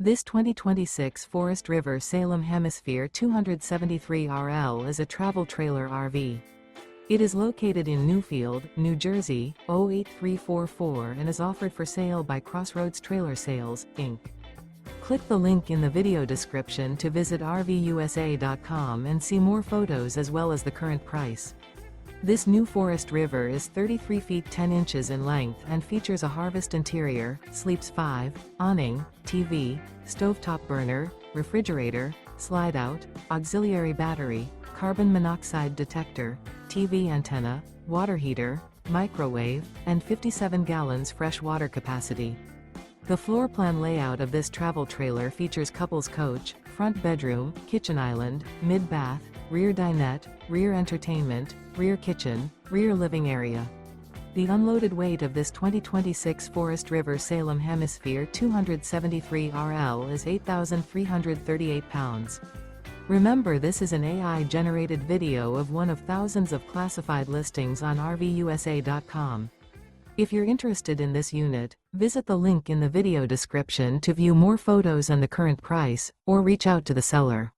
This 2026 Forest River Salem Hemisphere 273RL is a travel trailer RV. It is located in Newfield, New Jersey, 08344 and is offered for sale by Crossroads Trailer Sales, Inc. Click the link in the video description to visit RVUSA.com and see more photos as well as the current price. This new Forest River is 33 feet 10 inches in length and features a harvest interior, sleeps 5, awning, TV, stovetop burner, refrigerator, slide-out, auxiliary battery, carbon monoxide detector, TV antenna, water heater, microwave, and 57 gallons fresh water capacity. The floor plan layout of this travel trailer features couples coach, front bedroom, kitchen island, mid-bath, rear dinette, rear entertainment, rear kitchen, rear living area. The unloaded weight of this 2026 Forest River Salem Hemisphere 273RL is 8,338 pounds. Remember, this is an AI-generated video of one of thousands of classified listings on RVUSA.com. If you're interested in this unit, visit the link in the video description to view more photos and the current price, or reach out to the seller.